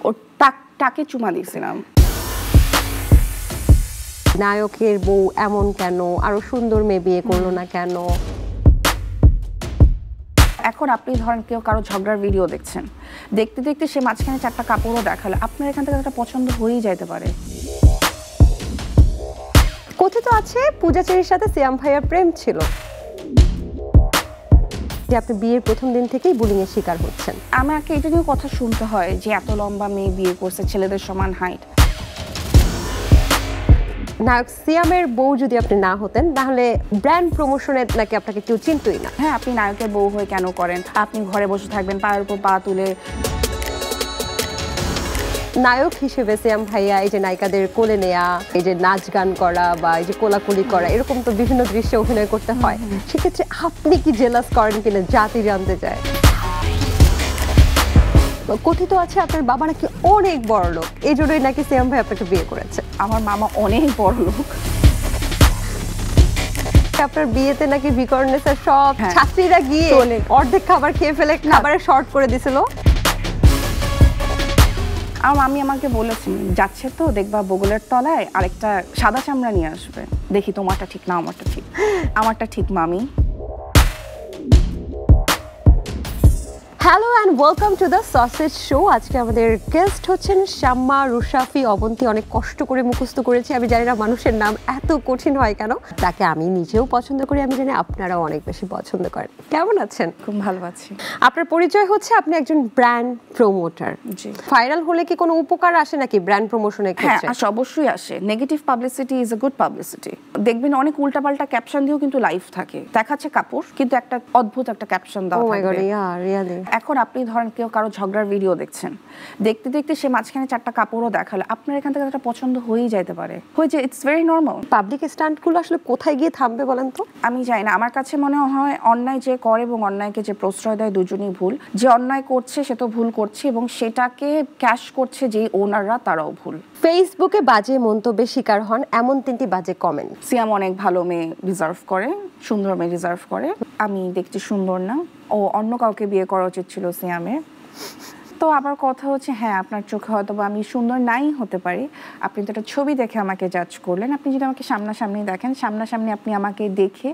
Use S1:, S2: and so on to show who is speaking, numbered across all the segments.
S1: ওর টাকে চুমা দিয়েছিলাম।
S2: নায়কের বউ এমন কেন, আরো সুন্দর মেয়ে বিয়ে করলো না কেন?
S1: এখন আপনি ধরেন কেউ কারো ঝগড়ার ভিডিও দেখছেন, দেখতে দেখতে সে মাঝখানে 4টা কাপড়ও দেখালো, আপনার এখান থেকে একটা পছন্দ হয়েই যাইতে পারে।
S2: কথিত আছে পূজা চেরির সাথে সিয়াম ভাইয়ার প্রেম ছিল, যে আপনি বিয়ের প্রথম দিন থেকেই বুলিং এর শিকার হচ্ছেন।
S1: আমাকে এটা নিয়েও কথা শুনতে হয় যে এত লম্বা মেয়ে বিয়ে করছে, ছেলেদের সমান হাইট।
S2: নায়ক সিয়ামের বউ যদি আপনি না হতেন তাহলে ব্র্যান্ড প্রমোশনে নাকি আপনাকে কেউ চিনতই না।
S1: হ্যাঁ, আপনি নায়কের বউ হয়ে কেন করেন? আপনি ঘরে বসে থাকবেন পায়ের উপর পা তুলে।
S2: নায়ক হিসেবে সিয়াম ভাইয়া এই যে নায়িকাদের কোলে নেয়া, এই যে নাচ গান করা বা এই যে কোলাকুলি করা, এরকম তো বিভিন্ন দৃশ্যে অভিনয় করতে হয়। সেক্ষেত্রে আপনি কি জেলাস করেন কিনা জাতি জানতে চায়। কথিত আছে আপনার বাবা নাকি অনেক বড় লোক, এই জন্যই নাকি সিয়াম ভাই আপনাকে বিয়ে করেছে।
S1: আমার মামা অনেক বড় লোক।
S2: আপনার বিয়েতে নাকি বিকর্ণেসের সব ছাত্রীরা গিয়ে অর্ধেক খাবার খেয়ে ফেলে খাবারে শর্ট করে দিছিল।
S1: আমার মামি আমাকে বলেছেন, যাচ্ছে তো দেখবা বগলের তলায় আরেকটা সাদা চামড়া নিয়ে আসবে, দেখি তোমারটা ঠিক না আমারটা ঠিক। আমারটা ঠিক মামি।
S2: Hello and welcome to the sausage show. আজকে আমাদের গেস্ট হচ্ছেন শাম্মা, রুশাফি, অবন্তী। অনেক কষ্ট করে মুখস্থ করেছি, আমি জানি না মানুষের নাম এত কঠিন হয় কেন। তাকে আমি নিজেও পছন্দ করি, আমি জানি আপনারাও অনেক বেশি পছন্দ করেন। কেমন আছেন?
S1: খুব ভালো আছি।
S2: আপনার পরিচয় হচ্ছে আপনি একজন ব্র্যান্ড প্রমোটার।
S1: জি।
S2: ভাইরাল হলে কি কোনো উপকার আসে নাকি ব্র্যান্ড প্রমোশনের ক্ষেত্রে?
S1: হ্যাঁ, অবশ্যই আসে। Negative publicity is a good publicity. দেখবেন অনেক উল্টাপাল্টা ক্যাপশন দিয়েও কিন্তু লাইভ থাকে, দেখাচ্ছে কাপড় কিন্তু একটা অদ্ভুত একটা ক্যাপশন দেওয়া
S2: ও মাই গড,
S1: থাকবে।
S2: ইয়া রিয়েলি।
S1: এখন আপনি ধরেন কেউ কারো ঝগড়ার ভিডিও দেখছেন, দেখতে দেখতে সে মাঝখানে 4টা কাপড়ও দেখালো, আপনার এখান থেকে একটা পছন্দ হয়েই যাইতে পারে। হয়েছে, ইটস ভেরি নর্মাল।
S2: পাবলিক স্ট্যান্ডগুলো আসলে কোথায় গিয়ে থামবে বলেন তো?
S1: আমি জানি না, আমার কাছে মনে হয় অন্যায় যে করে এবং অন্যায়কে যে প্রশ্রয় দেয় দুজনেই ভুল। যে অন্যায় করছে সে তো ভুল করছে এবং সেটাকে ক্যাশ করছে যেই ওনাররা, তারাও ভুল।
S2: ফেসবুকে বাজে মন্তব্যের শিকার হন এমন 3টি বাজে কমেন্ট।
S1: সিয়াম অনেক ভালো মেয়ে ডিজার্ভ করে, সুন্দর মেয়ে ডিজার্ভ করে। আমি দেখতে সুন্দর না, ও অন্য কাউকে বিয়ে করা উচিত ছিল সিয়ামের। তো আবার কথা হচ্ছে, হ্যাঁ আপনার চোখে হয়তো বা আমি সুন্দর নাই হতে পারি, আপনি তো একটা ছবি দেখে আমাকে জাজ করলেন। আপনি যদি আমাকে সামনাসামনি দেখেন, সামনাসামনি আপনি আমাকে দেখে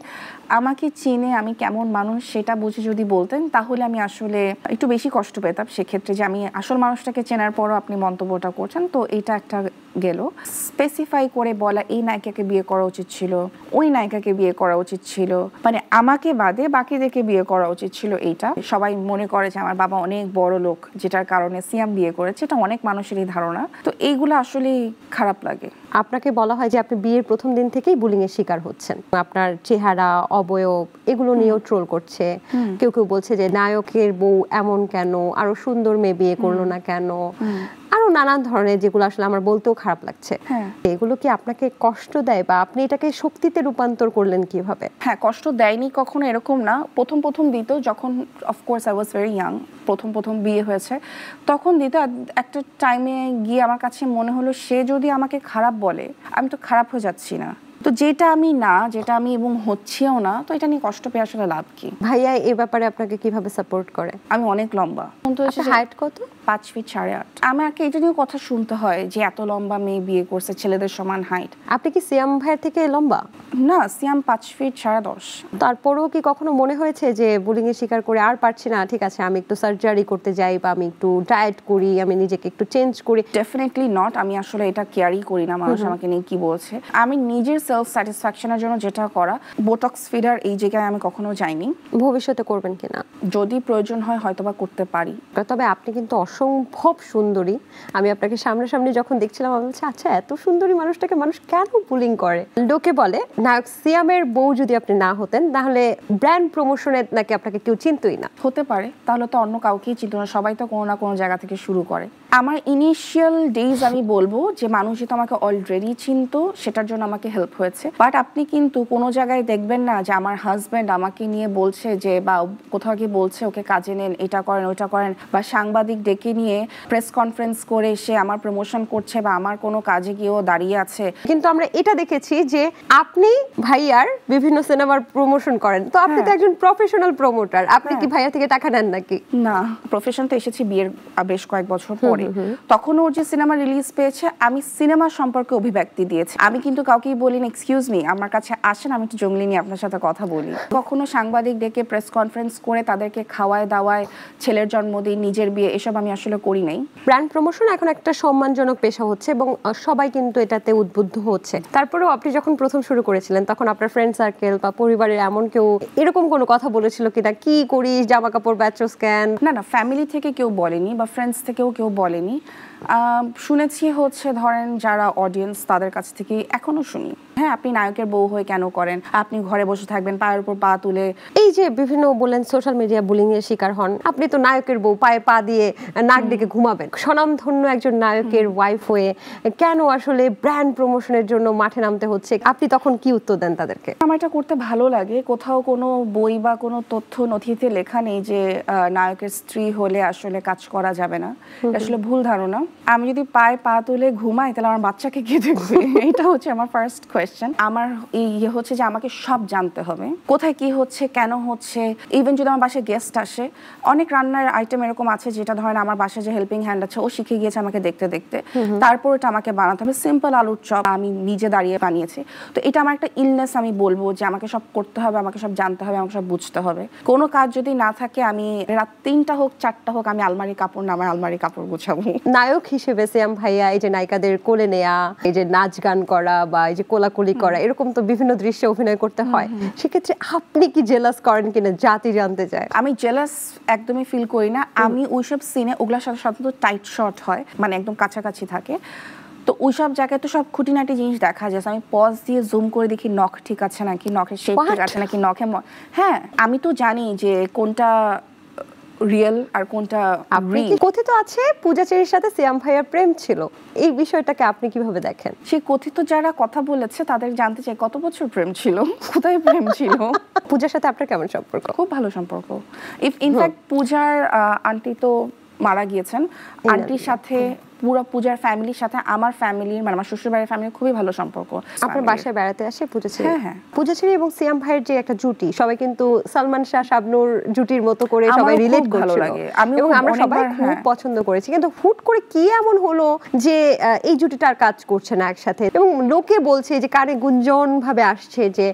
S1: আমাকে চিনে আমি কেমন মানুষ সেটা বুঝে যদি বলতেন, তাহলে আমি আসলে একটু বেশি কষ্ট পেতাম সেক্ষেত্রে, যে আমি আসল মানুষটাকে চেনার পরও আপনি মন্তব্যটা করছেন। তো এটা একটা গেল। স্পেসিফাই করে বলা এই নায়িকাকে বিয়ে করা উচিত ছিল, ওই নায়িকাকে বিয়ে করা উচিত ছিল, মানে আমাকে বাদে বাকিদেরকে বিয়ে করা উচিত ছিল, এইটা সবাই মনে করে যে আমার বাবা অনেক বড় লোক যেটার কারণে সিয়াম বিয়ে করেছে, এটা অনেক মানুষেরই ধারণা। তো এইগুলো আসলে খারাপ লাগে।
S2: আপনাকে বলা হয় যে আপনি বিয়ের প্রথম দিন থেকেই বুলিং এর শিকার হচ্ছেন, আপনার চেহারা, অবয়ব এগুলো নিয়েও ট্রোল করছে। কেউ কেউ বলছে যে নায়কের বউ এমন কেন, আরো সুন্দর মেয়ে বিয়ে করলো না কেন, আরো নানান ধরনের, যেগুলো আসলে আমার বলতেও খারাপ লাগছে। এগুলো কি আপনাকে কষ্ট দেয় বা আপনি এটাকে শক্তিতে রূপান্তর করলেন কিভাবে?
S1: হ্যাঁ, কষ্ট দেয়নি কখনো এরকম না। প্রথম দিত, যখন of course I was very young, প্রথম বিয়ে হয়েছে তখন দিত। একটা টাইমে গিয়ে আমার কাছে মনে হলো সে যদি আমাকে খারাপ বলে, আমি তো খারাপ হয়ে যাচ্ছি না, তো যেটা আমি না, যেটা আমি এবং হচ্ছিও না, তো এটা নিয়ে কষ্ট পেয়ে আসলে লাভ কি?
S2: ভাইয়া এই ব্যাপারে আপনাকে কিভাবে সাপোর্ট করে?
S1: আমি অনেক লম্বা।
S2: হাইট কত?
S1: 5 ফিট 8.5। আমাকে এটা নিয়েও কথা শুনতে হয় যে এত লম্বা মেয়ে বিয়ে করছে, ছেলেদের সমান হাইট।
S2: আপনি কি সিয়াম ভাইয়ের থেকে লম্বা?
S1: না, সিয়াম 5 ফিট 10.5।
S2: তারপরেও কি কখনো মনে হয়েছে যে বুলিং এর শিকার করে আর পারছি না, ঠিক আছে আমি একটু সার্জারি করতে যাই বা আমি একটু ডায়েট করি, আমি নিজেকে একটু চেঞ্জ করি?
S1: Definitely not. আমি আসলে এটা কেয়ারই করি না মানুষ আমাকে নিয়ে কি বলছে। আমি নিজের সেলফ স্যাটিসফ্যাকশনের জন্য যেটা করা, বোটক্স ফিডার এই জায়গায় আমি কখনো যাইনি।
S2: ভবিষ্যতে করবেন কিনা?
S1: যদি প্রয়োজন হয় হয়তোবা করতে পারি।
S2: তবে আপনি কিন্তু অসম্ভব সুন্দরী। আমি আপনাকে সামনাসামনি যখন দেখছিলাম আমি বলছি, আচ্ছা এত সুন্দরী মানুষটাকে মানুষ কেন বুলিং করে? লোকে বলে নায়ক সিয়ামের বউ যদি আপনি না হতেন তাহলে ব্র্যান্ড প্রমোশনে নাকি আপনাকে কেউ চিনতই না।
S1: হতে পারে, তাহলে তো অন্য কাউকেই চিনতো না। সবাই তো কোনো না কোনো জায়গা থেকে শুরু করে। আমার ইনিশিয়াল ডেজ আমি বলবো যে মানুষ যেহেতু আমাকে অলরেডি চিনতো, সেটার জন্য আমাকে হেল্প হয়েছে। হয়েছে, বাট আপনি কিন্তু কোনো জায়গায় দেখবেন না যে আমার হাজব্যান্ড আমাকে নিয়ে বলছে যে, বা কোথাও কি বলছে ওকে কাজে নেন, এটা করেন ওটা করেন, বা সাংবাদিক ডেকে নিয়ে প্রেস কনফারেন্স করে সে আমার প্রমোশন করছে বা আমার কোনো কাজে গিয়েও দাঁড়িয়ে আছে।
S2: কিন্তু আমরা এটা দেখেছি যে আপনি ভাইয়ার বিভিন্ন সিনেমার প্রমোশন করেন, তো আপনি তো একজন প্রফেশনাল প্রমোটার, আপনি কি ভাইয়া থেকে টাকা নেন নাকি?
S1: না, প্রফেশন তো এসেছি বিয়ের বেশ কয়েক বছর পরে। তখন ওর যে সিনেমা রিলিজ পেয়েছে, আমি সিনেমা সম্পর্কে অভিব্যক্তি দিয়েছি। আমি কিন্তু কাউকেই বলিনি এক্সকিউজ মি আমার কাছে আসেন, আমি একটু জঙ্গলি নিয়ে আপনার সাথে কথা বলি। কখনো সাংবাদিক ডেকে প্রেস কনফারেন্স করে তাদেরকে খাওয়ায় দাওয়ায়, ছেলের জন্মদিন, নিজের বিয়ে, এসব আমি আসলে করি নাই।
S2: ব্র্যান্ড প্রমোশন এখন একটা সম্মানজনক পেশা হচ্ছে এবং সবাই কিন্তু এটাতে উদ্বুদ্ধ হচ্ছে। তারপরেও আপনি যখন প্রথম শুরু করেছিলেন তখন আপনার ফ্রেন্ড সার্কেল বা পরিবারের এমন কেউ এরকম কোনো কথা বলেছিল কিনা, কি করিস, জামা কাপড় বেচোস কেন?
S1: না না, ফ্যামিলি থেকে কেউ বলেনি বা ফ্রেন্ডস থেকেও কেউ বলেনি। শুনেছি হচ্ছে ধরেন যারা অডিয়েন্স তাদের কাছ থেকে এখনো শুনি, হ্যাঁ আপনি নায়কের বউ হয়ে কেন করেন, আপনি ঘরে বসে থাকবেন পায়ের উপর পা তুলে।
S2: এই যে বিভিন্ন বলেন সোশ্যাল মিডিয়া বুলিং এর শিকার হন, আপনি তো নায়কের বউ, পায়ে পা দিয়ে নাক ডেকে ঘুমাবেন, স্বনামধন্য একজন নায়কের ওয়াইফ হয়ে কেন আসলে ব্র্যান্ড প্রমোশনের জন্য মাঠে নামতে হচ্ছে, আপনি তখন কি উত্তর দেন তাদেরকে?
S1: আমার এটা করতে ভালো লাগে। কোথাও কোনো বই বা কোনো তথ্য নথিতে লেখা নেই যে নায়কের স্ত্রী হলে আসলে কাজ করা যাবে না, আসলে ভুল ধারণা। আমি যদি পায়ে পা তুলে ঘুমাই তাহলে আমার বাচ্চাকে কে দেখবে? এটা হচ্ছে আমার ফার্স্ট কোয়েশ্চেন। আমার ইয়ে হচ্ছে যে আমাকে সব জানতে হবে, কোথায় কি হচ্ছে, কেন হচ্ছে। ইভেন যদি আমার বাসায় গেস্ট আসে, অনেক রান্নার আইটেম এরকম আছে যেটা ধরেন আমার বাসায় যে হেল্পিং হ্যান্ড আছে ও শিখে গিয়েছে আমাকে দেখতে দেখতে, তারপর এটা আমাকে বানাতে হবে। সিম্পল আলুর চপ আমি নিজে দাঁড়িয়ে বানিয়েছি, তো এটা আমার একটা ইলনেস। আমি বলবো যে আমাকে সব করতে হবে, আমাকে সব জানতে হবে, আমাকে সব বুঝতে হবে। কোনো কাজ যদি না থাকে, আমি রাত 3টা হোক 4টা হোক, আমি আলমারি কাপড় নামায় আলমারি কাপড় গোছাবো।
S2: নায়ক হিসেবে সিয়াম ভাইয়া এই যে নায়িকাদের কোলে নেয়া, এই যে নাচ গান করা বা এই যে কোলাকুলি করা, এরকম তো বিভিন্ন দৃশ্যে অভিনয় করতে হয়, সেক্ষেত্রে আপনি কি জেলাস করেন কিনা জাতি জানতে চায়।
S1: আমি জেলাস একদমই ফিল করি না। আমি ওইসব সিনে ওগুলোর সাথে সাধারণত টাইট শট হয়, মানে একদম কাছাকাছি থাকে, তো ওইসব জায়গায় তো সব খুঁটিনাটি জিনিস দেখা যায়। আমি পজ দিয়ে জুম করে দেখি নখ ঠিক আছে নাকি, নখের শেপ ঠিক আছে নাকি, নখে হ্যাঁ আমি তো জানি যে কোনটা রিয়েল আর কোনটা।
S2: কথিত আছে পূজা চেরির সাথে সিয়াম ভাইয়ার প্রেম ছিল, এই বিষয়টাকে আপনি কিভাবে দেখেন?
S1: সেই কথিত যারা কথা বলেছে তাদের জানতে চাই কত বছর প্রেম ছিল, কোথায় প্রেম ছিল।
S2: পূজার সাথে আপনার কেমন সম্পর্ক?
S1: খুব ভালো সম্পর্ক। ইনফ্যাক্ট পূজার আন্টি তো মারা গিয়েছেন, আন্টির সাথে পুরো পূজার ফ্যামিলির সাথে আমার ফ্যামিলির, মানে আমার শ্বশুরবাড়ির ফ্যামিলির খুবই ভালো সম্পর্ক।
S2: আপনার বাসায় বেড়াতে আসে পূজা চেরি?
S1: হ্যাঁ হ্যাঁ।
S2: পূজা চেরি এবং সিয়াম ভাইয়ের যে একটা জুটি, সবাই কিন্তু সালমান শাহ শাবনূর জুটির মতো করে সবাই রিলেট করছিল এবং আমরা সবাই খুব পছন্দ করেছি, কিন্তু হুট করে কি এমন হলো যে এই জুটিটা আর কাজ করছে না একসাথে, এবং লোকে বলছে যে কানে গুঞ্জন ভাবে আসছে যে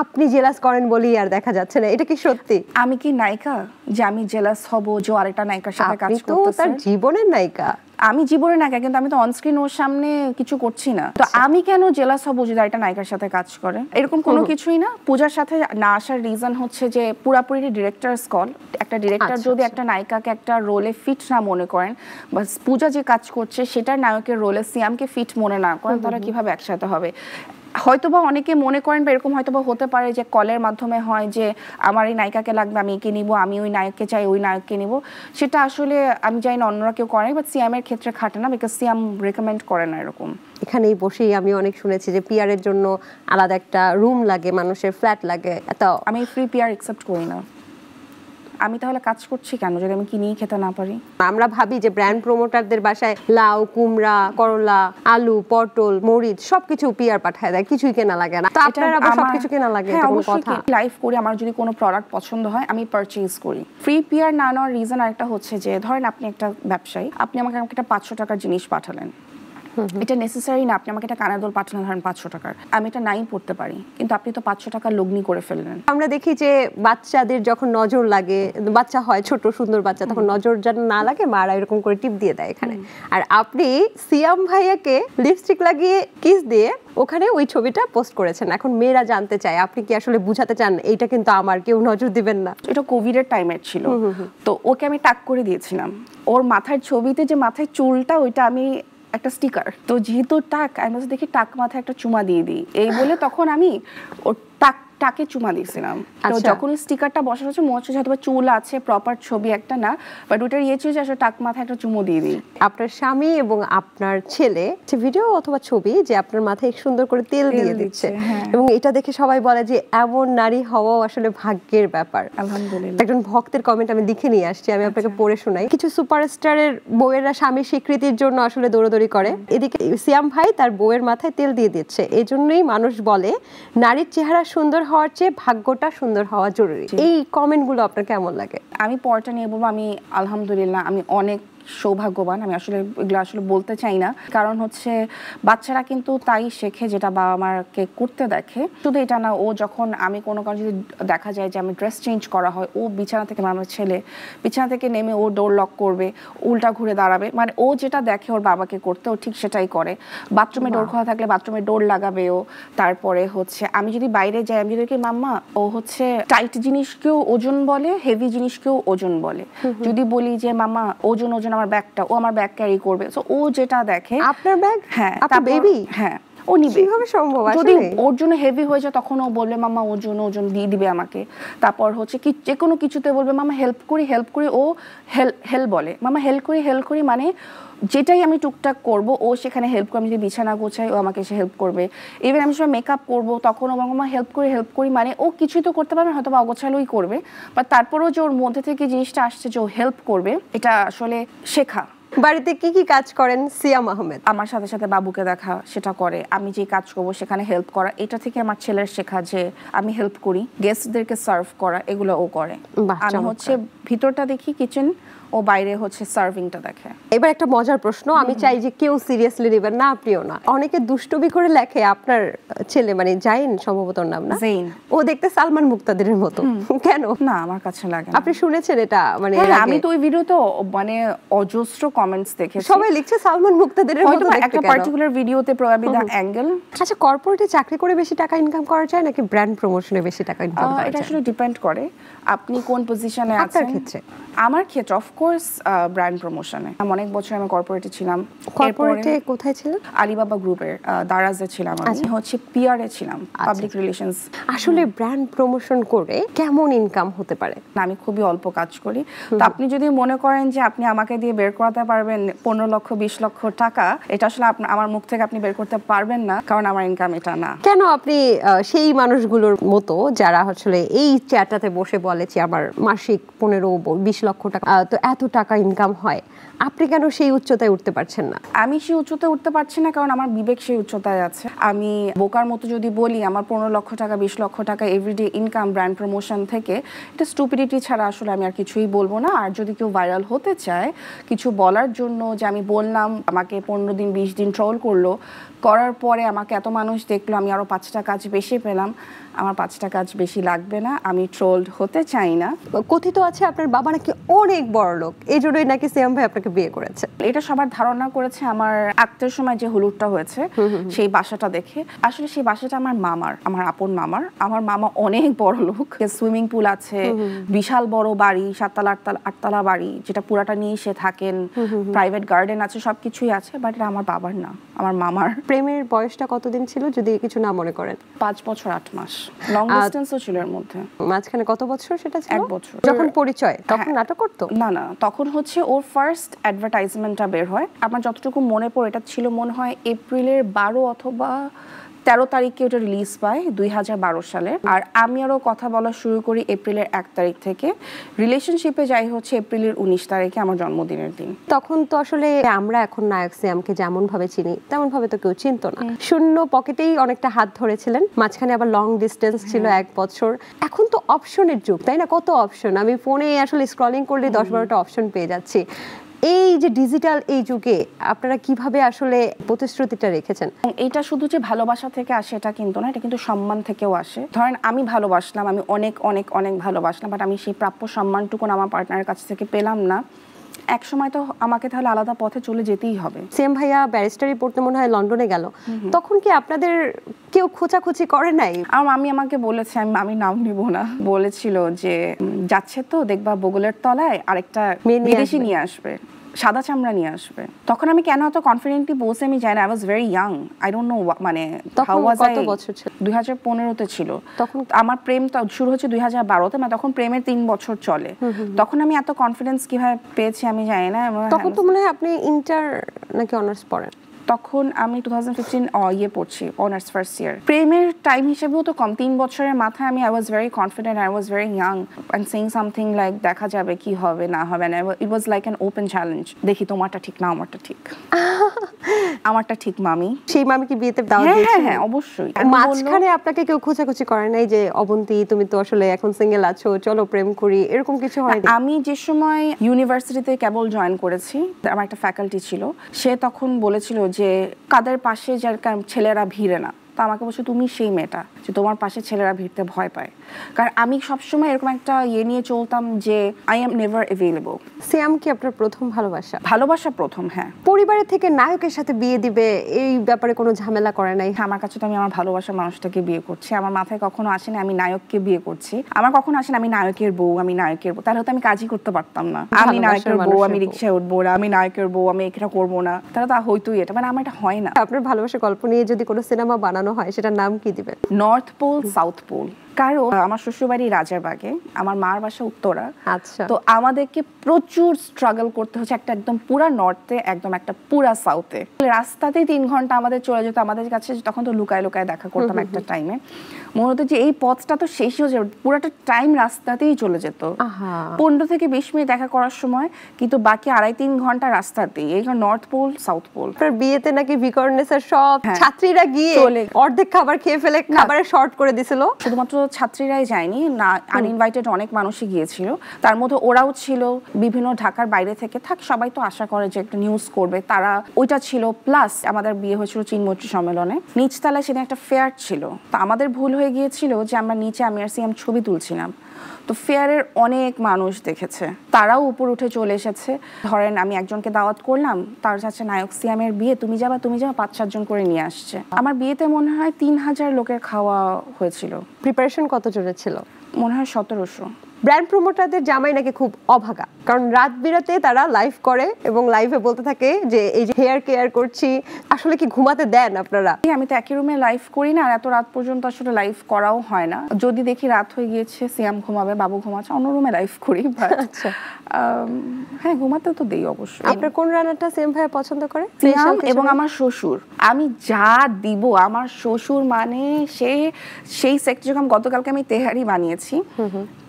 S2: আপনি জেলাস করেন বলেই আর দেখা যাচ্ছে না, এটা কি সত্যি?
S1: আমি কি নায়িকা যে আমি জেলাস হব যে আরেকটা নায়িকার সাথে কাজ করতেছে?
S2: আপনি তো তার জীবনের নায়িকা।
S1: আমি জীবনে নায়িকা, কিন্তু আমি তো অনস্ক্রিন ওর সামনে কিছু করছি না, তো আমি কেন জেলাস হব যদি একটা নায়িকার সাথে কাজ করে? এরকম কোনো কিছুই না। পূজার সাথে না আসার রিজন হচ্ছে যে পুরাপুরি ডিরেক্টরস কল। একটা ডিরেক্টর যদি একটা নায়িকাকে একটা রোলে ফিট না মনে করেন, বা পূজা যে কাজ করছে সেটার নায়কের রোলে সিয়ামকে ফিট মনে না করেন, তারা কিভাবে একসাথে হবে? হয়তোবা অনেকে মনে করেন বা এরকম হয়তোবা হতে পারে যে কলের মাধ্যমে হয় যে আমার এই নায়িকাকে লাগবে, আমি একে নিব, আমি ওই নায়ককে চাই, ওই নায়ককে নিব। সেটা আসলে আমি জানি না অন্যরা কেউ করে, বাট সিয়ামের ক্ষেত্রে খাটে না, বিকজ সিয়াম রেকমেন্ড করে না এরকম।
S2: এখানেই বসেই আমি অনেক শুনেছি যে পিআরের জন্য আলাদা একটা রুম লাগে, মানুষের ফ্ল্যাট লাগে। তো
S1: আমি ফ্রি পিআর অ্যাকসেপ্ট করি না। আমি তাহলে কাজ করছি কেন যদি আমি কিনেই খেতে না পারি?
S2: আমরা ভাবি যে ব্র্যান্ড প্রমোটারদের বাসায় লাউ, কুমড়া, করলা, আলু, পটল, মরিচ সবকিছু পিআর পাঠায় দেয়, কিছুই কেনা লাগে না। তো আপনার আবার সবকিছু কেনা লাগে, এটা কোনো কথা?
S1: লাইভ করি, আমার যদি কোনো প্রোডাক্ট পছন্দ হয় আমি পারচেজ করি। ফ্রি পিআর না নেওয়ার রিজন আরেকটা হচ্ছে যে ধরেন আপনি একটা ব্যবসায়ী, আপনি আমাকে একটা 500 টাকার জিনিস পাঠালেন, এটা নেসেসারি না আপনি আমাকে একটা কানের দুল পাঠানো ধরেন 500 টাকার, আমি এটা নাই পড়তে পারি, কিন্তু আপনি তো 500 টাকা লগ্নি করে ফেললেন।
S2: আমরা দেখি যে বাচ্চাদের যখন নজর লাগে, বাচ্চা হয় ছোট সুন্দর বাচ্চা, তখন নজর যেন না লাগে মারা এরকম করে টিপ দিয়ে দেয় এখানে, আর আপনি সিয়াম ভাইয়াকে লিপস্টিক লাগিয়ে কিস দিয়ে ওখানে ওই ছবিটা পোস্ট করেছেন। এখন মেয়েরা জানতে চায় আপনি কি আসলে বুঝাতে চান এইটা কিন্তু আমার, কেউ নজর দিবেন না?
S1: এটা কোভিড এর টাইমের ছিল, তো ওকে আমি টাক করে দিয়েছিলাম। ওর মাথার ছবিতে যে মাথায় চুলটা, ওইটা আমি একটা স্টিকার, তো যেহেতু টাক, আমি দেখি টাক মাথায় একটা চুমা দিয়ে দিই এই বলে, তখন আমি ওর টাক টাকে চুমা দিয়েছিলাম। তো
S2: আচ্ছা।
S1: যখন স্টিকারটা বসানো হচ্ছে মনে হচ্ছে হয়তো চুল আছে, প্রপার ছবি একটা না, বাট ওটার ইয়ে ছিল যে আসলে টাক মাথায় একটা চুমো দিয়ে দিই।
S2: আপনার স্বামী এবং আপনার ছেলে ভিডিও অথবা ছবি যে আপনার মাথায় সুন্দর করে তেল দিয়ে দিচ্ছে,
S1: হ্যাঁ।
S2: এবং এটা দেখে সবাই বলে যে এমন নারী হওয়াও আসলে ভাগ্যের ব্যাপার।
S1: আলহামদুলিল্লাহ।
S2: একজন ভক্তের কমেন্ট আমি লিখে নিয়ে আসছি, আমি আপনাকে পড়ে শোনাই। কিছু সুপারস্টারের বউয়েরা স্বামীর স্বীকৃতির জন্য আসলে দৌড়াদৌড়ি করে, এদিকে সিয়াম ভাই তার বউয়ের মাথায় তেল দিয়ে দিচ্ছে। এই জন্যই মানুষ বলে নারীর চেহারা সুন্দর হওয়ার চেয়ে ভাগ্যটা সুন্দর হওয়া জরুরি। এই কমেন্টগুলো আপনার কেমন লাগে?
S1: আমি পরটা নিয়ে বলবো আমি আলহামদুলিল্লাহ আমি অনেক সৌভাগ্যবান। আমি আসলে এগুলো আসলে বলতে চাই না, কারণ হচ্ছে বাচ্চারা কিন্তু তাই শেখে যেটা বাবা মাকে করতে দেখে। শুধু এটা না, ও যখন আমি কোনো কারণে যদি দেখা যায় যে আমি ড্রেস চেঞ্জ করা হয়, ও বিছানা থেকে, আমার ছেলে বিছানা থেকে নেমে ও ডোর লক করবে, উল্টা ঘুরে দাঁড়াবে, মানে ও যেটা দেখে ওর বাবাকে করতে ও ঠিক সেটাই করে। বাথরুমে ডোর খোলা থাকলে বাথরুমে ডোর লাগাবে ও। তারপরে হচ্ছে আমি যদি বাইরে যাই, আমি যদি মাম্মা, ও হচ্ছে টাইট জিনিসকেও ওজন বলে, হেভি জিনিসকেও ওজন বলে। যদি বলি যে মাম্মা ওজন ওজন আমার ব্যাগটা, ও আমার ব্যাগ ক্যারি করবে। সো ও যেটা দেখে।
S2: আপনার ব্যাগ?
S1: হ্যাঁ,
S2: আপনার বেবি?
S1: হ্যাঁ, ও নিবে।
S2: কিভাবে সম্ভব?
S1: যদি ওর জন্য হেভি হয়ে যায় তখন ও বলবে মাম্মা ওজন ওজন দিয়ে দিবে আমাকে। তারপর হচ্ছে কি যে কোনো কিছুতে বলবে মাম্মা হেল্প করি, ও হেল্প বলে। মাম্মা হেল্প করি মানে যেটাই আমি টুকটাক করব ও সেখানে হেল্প করে। আমি যদি বিছানা গোছাই ও আমাকে এসে হেল্প করবে। ইভেন আমি সব মেকআপ করবো তখন ও মাম্মা হেল্প করি মানে ও কিছুই তো করতে পারবে, হয়তো বা অগোছালোই করবে, বাট তারপরেও যে ওর মধ্যে থেকে জিনিসটা আসছে যে ও হেল্প করবে, এটা আসলে শেখা।
S2: বাড়িতে কি কি কাজ করেন সিয়াম আহমেদ?
S1: আমার সাথে সাথে বাবুকে দেখা, সেটা করে। আমি যে কাজ করবো সেখানে হেল্প করা, এটা থেকে আমার ছেলের শেখা যে আমি হেল্প করি। গেস্টদেরকে সার্ভ করা, এগুলো ও করে। আমি হচ্ছে ভিতরটা দেখি কিচেন, ও বাইরে হচ্ছে সার্ভিংটা দেখে।
S2: এবার একটা মজার প্রশ্ন, আমি চাই যে কেউ সিরিয়াসলি নেবেন না, আপনিও না। অনেকে দুষ্টুমি করে লেখে আপনার ছেলে, মানে জাইন সম্ভবত নাম না,
S1: জাইন,
S2: ও দেখতে সালমান মুক্তাদিরের মতো। কেন?
S1: না আমার কাছে লাগে না।
S2: আপনি শুনেছেন এটা? মানে
S1: আমি তো ওই ভিডিওতে মানে অজস্র কমেন্টস দেখেছি,
S2: সবাই লিখছে সালমান মুক্তাদিরের মতো দেখতে।
S1: একটা পার্টিকুলার ভিডিওতে প্রবাবলি দ্য অ্যাঙ্গেল।
S2: আচ্ছা, কর্পোরেটে চাকরি করে বেশি টাকা ইনকাম করা যায় নাকি ব্র্যান্ড প্রমোশনে বেশি টাকা ইনকাম করা যায়?
S1: এটা আসলে ডিপেন্ড করে আপনি কোন পজিশনে আছেন।
S2: আপনার ক্ষেত্রে?
S1: আমার ক্ষেত্রে অফকোর্স ব্র্যান্ড প্রমোশনে। অনেক বছর আমি কর্পোরেটে ছিলাম।
S2: কর্পোরেটে কোথায় ছিলেন?
S1: আলিবাবা গ্রুপের দারাজে ছিলাম। আমি হচ্ছে পিআর এ ছিলাম, পাবলিক রিলেশনস।
S2: আসলে ব্র্যান্ড প্রমোশন করে কেমন ইনকাম হতে পারে?
S1: আমি খুবই অল্প কাজ করি। তো আপনি যদি মনে করেন যে আপনি আমাকে দিয়ে বের করাতে পারবেন 15 লক্ষ 20 লক্ষ টাকা, এটা আসলে আমার মুখ থেকে আপনি বের করতে পারবেন না, কারণ আমার ইনকাম এটা না।
S2: কেন আপনি সেই মানুষগুলোর মতো যারা আসলে এই চ্যাটাতে বসে বলেছে আমার মাসিক 15-20 লক্ষ টাকা, তো এত টাকা ইনকাম হয়, আপনি কেন সেই উচ্চতায় উঠতে পারছেন না?
S1: আমি সেই উচ্চতায় উঠতে পারছি না কারণ আমার বিবেক সেই উচ্চতায় আছে। আমি বোকার মতো যদি বলি আমার 15 লক্ষ টাকা 20 লক্ষ টাকা এভরিডে ইনকাম ব্র্যান্ড প্রমোশন থেকে, এটা স্টুপিডিটি ছাড়া আসলে আমি আর কিছুই বলবো না। আর যদি কেউ ভাইরাল হতে চায় কিছু বলার জন্য, যে আমি বললাম আমাকে 15 দিন 20 দিন ট্রোল করলো, করার পরে আমাকে এত মানুষ দেখলো, আমি আরো 5টা কাজ বেশি পেলাম, আমার 5টা কাজ বেশি লাগবে না, আমি ট্রোলড হতে চাই না।
S2: কথিত আছে আপনার বাবা নাকি অনেক বড় লোক, এই জন্যই নাকি সিয়াম ভাই আপনাকে বিয়ে করেছে।
S1: এটা সবার ধারণা করেছে আমার আত্মের সময় যে হুলুটটা হয়েছে সেই বাসাটা দেখে। আসলে সেই বাসাটা আমার মামার, আমার আপন মামার। আমার মামা অনেক বড় লোক, সুইমিং পুল আছে, বিশাল বড় বাড়ি, 7তলা 8তলা বাড়ি, যেটা পুরাটা নিয়ে সে থাকেন, প্রাইভেট গার্ডেন আছে, সবকিছুই আছে, বাট এটা আমার বাবার না, আমার মামার।
S2: প্রেমের বয়সটা কতদিন ছিল যদি কিছু না মনে করেন?
S1: 5 বছর 8 মাস। লং ডিসটেন্সও ছিল এর মধ্যে।
S2: মাঝখানে কত বছর সেটা ছিল?
S1: 1 বছর।
S2: যখন পরিচয় তখন নাটক করতো?
S1: না, তখন হচ্ছে ওর ফার্স্ট অ্যাডভার্টাইজমেন্টটা বের হয়। আমার যতটুকু মনে পড়ে এটা ছিল মনে হয় এপ্রিলের 12 অথবা 13 তারিখে ওটা রিলিজ পায় 2012 সালে। আর আমি আরও কথা বলা শুরু করি এপ্রিলের 1 তারিখ থেকে। রিলেশনশিপে যাই হচ্ছে এপ্রিলের 19 তারিখে, আমার জন্মদিনের দিন।
S2: তখন তো আসলে আমরা এখন নায়ক সিয়ামকে যেমন ভাবে চিনি তেমন ভাবে তো কেউ চিনতো না। শূন্য পকেটেই অনেকটা হাত ধরেছিলেন, মাঝখানে আবার লং ডিস্টেন্স ছিল 1 বছর। এখন তো অপশনের যুগ, তাই না? কত অপশন, আমি ফোনে আসলে স্ক্রলিং করলে 10-12টা অপশন পেয়ে যাচ্ছি। এই যে ডিজিটাল এই যুগে আপনারা কিভাবে আসলে প্রতিশ্রুতিটা রেখেছেন?
S1: এইটা শুধু যে ভালোবাসা থেকে আসে এটা কিন্তু না, এটা কিন্তু সম্মান থেকেও আসে। ধরেন আমি ভালোবাসলাম, আমি অনেক অনেক অনেক ভালোবাসলাম, বাট আমি সেই প্রাপ্য সম্মানটুকু আমার পার্টনারের কাছ থেকে পেলাম না, এক সময় তো আমাকে তাহলে আলাদা পথে চলে যেতেই হবে।
S2: সেম ভাইয়া ব্যারিস্টারি পড়তে মনে হয় লন্ডনে গেল, তখন কি আপনাদের কেউ খোঁচাখুচি করে নাই?
S1: আমার মামি আমাকে বলেছে, আমি নাম নিব না, বলেছিল যে যাচ্ছে তো দেখবা বগলের তলায় আরেকটা বিদেশি নিয়ে আসবে। সাদা চামড়া নিয়ে আসবে। তখন আমি কেন এত কনফিডেন্টলি বলছি আমি জানি না, I was very young, I don't know মানে হাউ ওয়াজ আই।
S2: কত বছর ছিল?
S1: 2015-তে ছিল
S2: তখন।
S1: আমার প্রেম শুরু হচ্ছে 2012-তে, মানে তখন প্রেমের 3 বছর চলে। তখন আমি এত কনফিডেন্স কিভাবে পেয়েছি আমি জানি না।
S2: তখন তো মনে হয় আপনি ইন্টার নাকি অনার্স পড়েন?
S1: তখন আমি 2015 পড়ছি, অনার্স ফার্স্ট ইয়ার। প্রেমের টাইম হিসেবেও তো কম, 3 বছরের মাথায় আমি I was very confident, I was very young and saying something like দেখা যাবে কি হবে না হবে, it was like an open challenge, দেখি তোমারটা ঠিক না আমারটা ঠিক। আমারটা ঠিক মামি।
S2: সেই মামি কি বিয়েতে দাওয়াত
S1: হ্যাঁ
S2: দিয়েছিলেন?
S1: হ্যাঁ অবশ্যই।
S2: মাঝখানে আপনাকে কেউ খোঁচাখুচি করে নাই যে অবন্তী তুমি তো আসলে এখন সিঙ্গেল আছো, চলো প্রেম করি, এরকম কিছু হয়নি?
S1: আমি যে সময় ইউনিভার্সিটিতে কেবল জয়েন করেছি, আমার একটা ফ্যাকাল্টি ছিল, সে তখন বলেছিল যে কাদের পাশে যার ছেলেরা ভিড়ে না, তো আমাকে বলছে তুমি সেই মেয়েটা যে তোমার পাশে ছেলেরা ভিড়তে ভয় পায়। কারণ আমি সবসময় এরকম একটা নিয়ে চলতাম যে আই এম নেভার অ্যাভেলেবল।
S2: সিয়াম কি আপনার প্রথম ভালোবাসা?
S1: ভালোবাসা প্রথম, হ্যাঁ।
S2: পরিবারের থেকে নায়কের সাথে বিয়ে দিবে এই ব্যাপারে কোনো ঝামেলা করে নাই?
S1: আমার কাছে তো আমি আমার ভালোবাসার মানুষটাকে বিয়ে করছি, আমার মাথায় কখনো আসেনি আমি নায়ককে বিয়ে করছি, আমার কখনো আসেনি আমি নায়কের বউ, তাহলে হয়তো আমি কাজই করতে পারতাম না। আমি নায়কের বউ, আমি রিক্সায় উঠবো না, আমি নায়কের বউ, আমি এটা করবো না, তাহলে তা হয়তোই এটা, মানে আমার এটা হয় না।
S2: আপনার ভালোবাসার গল্প নিয়ে যদি কোনো সিনেমা বানানো হয় সেটার নাম কি দিবেন?
S1: North pole south pole. কারণ আমার শ্বশুরবাড়ি রাজারবাগে, আমার মার বাসা উত্তরা।
S2: আচ্ছা।
S1: তো আমাদেরকে প্রচুর স্ট্রাগল করতে হচ্ছে, একটা একদম পুরা নর্থে, একদম একটা পুরা সাউথে। রাস্তাতেই 3 ঘন্টা আমাদের চলে যেত, আমাদের কাছে তখন তো লুকায় লুকায় দেখা করতাম একটা টাইমে। মনে হতো যে এই পথটা তো শেষই হয়ে যাবে, পুরাটা টাইম রাস্তাতেই চলে যেত। 15 থেকে 20 মিনিট দেখা করার সময়, কিন্তু বাকি 2.5-3 ঘন্টা রাস্তাতেই। এই নর্থ পোল সাউথ পোল।
S2: বিয়েতে নাকি ভিকর্নেসের সব ছাত্রীরা গিয়ে অর্ধেক খাবার খেয়ে ফেলে খাবারে শর্ট করে দিছিল।
S1: শুধুমাত্র ছাত্রীরাই যায়নি, না আনইনভাইটেড অনেক মানুষই গিয়েছিল, তার মধ্যে ওরাও ছিল। বিভিন্ন ঢাকার বাইরে থেকে সবাই তো আশা করে যে একটা নিউজ করবে, তারা ওইটা ছিল। প্লাস আমাদের বিয়ে হয়েছিল চিনমৈত্রী সম্মেলনে, নিচতলায় সেদিন একটা ফেয়ার ছিল। তো আমাদের ভুল হয়ে গিয়েছিল যে আমরা নিচে আমি আর সিয়াম ছবি তুলছিলাম, তো ফেয়ারের অনেক মানুষ দেখেছে, তারাও উপর উঠে চলে এসেছে। ধরেন আমি একজনকে দাওয়াত করলাম, তার কাছে নায়ক সিয়ামের বিয়ে, তুমি যাবা 5-7 জন করে নিয়ে আসছে। আমার বিয়েতে মনে হয় 3000 লোকের খাওয়া হয়েছিল।
S2: প্রিপারেশন কত জনের ছিল?
S1: মনে হয় 1700।
S2: ব্র্যান্ড প্রমোটারদের জামাই নাকি খুব অভাগা, কারণ রাত বিরাতে তারা লাইভ করে এবং লাইভে বলতে থাকে যে এই যে হেয়ার কেয়ার করছি। আসলে কি ঘুমাতে দেন আপনারা?
S1: আমি তো একই রুমে লাইভ করি না, আর এত রাত পর্যন্ত আসলে লাইভ করাও হয় না। যদি দেখি রাত হয়ে গিয়েছে, সিয়াম ঘুমাবে, বাবু ঘুমাচ্ছে, অন্য রুমে লাইভ করি। আচ্ছা, হ্যাঁ ঘুমাতে তো দেই অবশ্যই।
S2: আপনার কোন রান্নাটা সিয়াম ভাই পছন্দ করে?
S1: সিয়াম এবং আমার শ্বশুর, আমি যা দিব আমার শ্বশুর মানে সেই সেক্টর। যখন গতকালকে আমি তেহারি বানিয়েছি,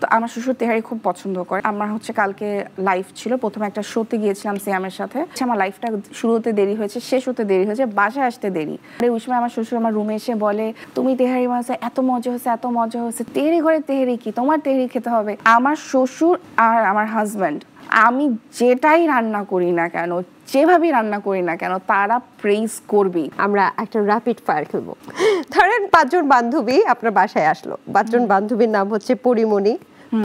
S1: তো আমার শ্বশুর তেহারি খুব পছন্দ করে। আমার হচ্ছে কালকে লাইভ ছিল, প্রথমে একটা শোতে গিয়েছিলাম সিয়ামের সাথে। আমার লাইফটা শুরু হতে দেরি হয়েছে, শেষ হতে দেরি হয়েছে, বাসায় আসতে দেরি। ওই সময় আমার শ্বশুর আমার রুমে এসে বলে তুমি তেহারি বানাচ্ছো, এত মজা হয়েছে, এত মজা হয়েছে। তেহারি ঘরে তেহারি কি, তোমার তেহারি খেতে হবে। আমার শ্বশুর আর আমার হাজব্যান্ড, আমি যেটাই রান্না করি না কেন, যেভাবেই রান্না করি না কেন, তারা প্রেইজ করবে।
S2: আমরা একটা র্যাপিড ফায়ার খেলবো। ধরেন 5 জন বান্ধবী আপনার বাসায় আসলো। 5 জন বান্ধবীর নাম হচ্ছে পরিমণি,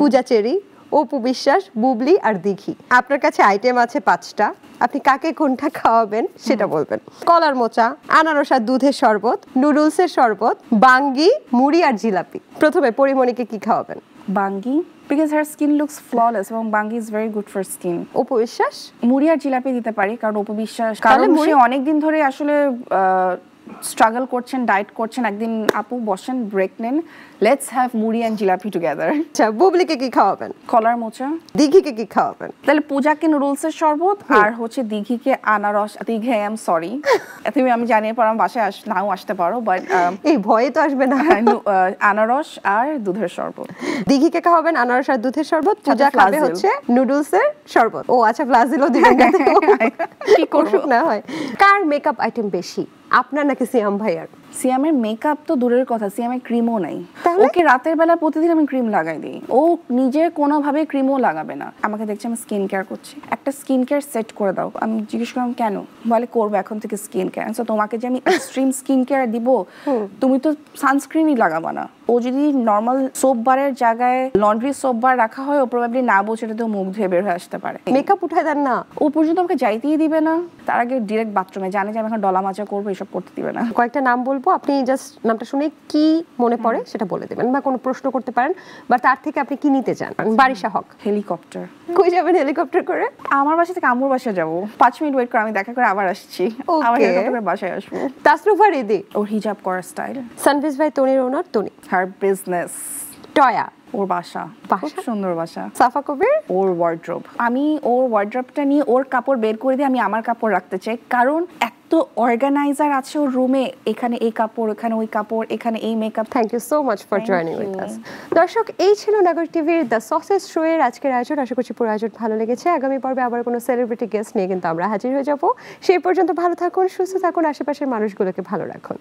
S2: পূজা চেরি, অপু বিশ্বাস, বুবলি আর দিঘি। আপনার কাছে আইটেম আছে 5টা, আপনি কাকে কোনটা খাওয়াবেন সেটা বলবেন। কলার মোচা, আনারস আর দুধের শরবত, নুডলসের শরবত, বাঙ্গি, মুড়ি আর জিলাপি। প্রথমে পরিমণিকে কি খাওয়াবেন?
S1: বাঙ্গি, because her skin looks flawless এবং বাঙ্গি is very good for skin.
S2: Apu Biswas?
S1: মুড়ি আর জিলাপি দিতে পারি, কারণ অপু বিশ্বাস কারণ সে অনেকদিন ধরে আসলে স্ট্রাগল করছেন, ডায়েট করছেন। একদিন আপু বসেন, ব্রেক নেন, লেটস হ্যাভ মুড়ি এন্ড জিলাপি টুগেদার।
S2: আচ্ছা, বুবলিকে কি খাওয়াবেন?
S1: কলার মোচা।
S2: দিঘিকে কি খাওয়াবেন?
S1: তাহলে পূজাকে নুডলসের শরবত, আর হচ্ছে দিঘিকে আনারস। দিঘি আই এম সরি, তুমি আমি জানি পর আমার বাসায় নাও আসতে পারো, বাট
S2: এই ভয়ে তো আসবে না।
S1: আনারস আর দুধের শরবত।
S2: দিঘিকে খাওয়াবেন আনারস আর দুধের শরবত, পূজা খাবে হচ্ছে নুডলসের শরবত। ও আচ্ছা, ফ্লাজিলও দিবেন কি করুক না হয়। কার মেকআপ আইটেম বেশি, আপনার নাকি সিয়াম ভাইয়ার?
S1: সিয়ামের মেকআপ তো দূরের কথা, সিয়ামের ক্রিমও নাই। ওকে রাতের বেলা প্রতিদিন আমি ক্রিম লাগাই দিই, ও নিজে কোনোভাবে ক্রিমও লাগাবে না। আমাকে দেখছি আমি স্কিন কেয়ার করছি, একটা স্কিন কেয়ার সেট করে দাও। আমি জিজ্ঞেস করলাম কেন, বলে করবো এখন থেকে স্কিন কেয়ার। তোমাকে যে আমি এক্সট্রিম স্কিন কেয়ার দিব, তুমি তো সানস্ক্রিনই লাগাবা না। ও ও যদি নর্মাল সোপ বারের জায়গায় লন্ড্রি সোপ বার রাখা হয়, ও প্রবাবলি না বলছে এটাতেও মুখ ধুয়ে বের হয়ে আসতে পারে।
S2: মেকআপ উঠায় দেন না?
S1: ও পর্যন্ত আমাকে যাইতেই দিবে না, তার আগে ডিরেক্ট বাথরুমে, জানে যে আমি এখন ডলা মাজা করবো, এসব করতে দিবে না।
S2: কয়েকটা নাম বলবো, আপনি জাস্ট নামটা শুনে কি মনে পড়ে সেটা বলে দেবেন, বা কোনো প্রশ্ন করতে পারেন, বা তার থেকে আপনি কি নিতে চান। বারিশা হক।
S1: হেলিকপ্টার।
S2: কই যাবেন হেলিকপ্টার করে?
S1: আমার বাসা থেকে আম্মুর বাসায় যাবো, 5 মিনিট ওয়েট করে আমি দেখা করে আবার আসছি, আবার হেলিকপ্টার করে বাসায় আসবো।
S2: তাসরুফা রিদি।
S1: ওর হিজাব করার স্টাইল।
S2: সানভিজ ভাই তনির ওনার তনি।
S1: হার বিজনেস।
S2: টয়া।
S1: ওর বাসা খুব সুন্দর বাসা।
S2: সাফা কবির।
S1: ওর ওয়ার্ড্রোব। আমি ওর ওয়ার্ড্রোবটা নিয়ে ওর কাপড় বের করে দিয়ে আমি আমার কাপড় রাখতে চাই, কারণ এত অর্গানাইজার আছে ওর রুমে, এখানে এই কাপড়, এখানে ওই কাপড়, এখানে এই makeup.
S2: Thank you so much for joining with us. দর্শক, এই ছিল নাগরিক টিভির দ্য সসেজ শো এর আজকের আয়োজন। আশা করছি পুরো আয়োজন ভালো লেগেছে। আগামী পর্বে আবার কোনো সেলিব্রিটি গেস্ট নিয়ে কিন্তু আমরা হাজির হয়ে যাব। সেই পর্যন্ত ভালো থাকুন, সুস্থ থাকুন, আশেপাশের মানুষগুলোকে ভালো রাখুন।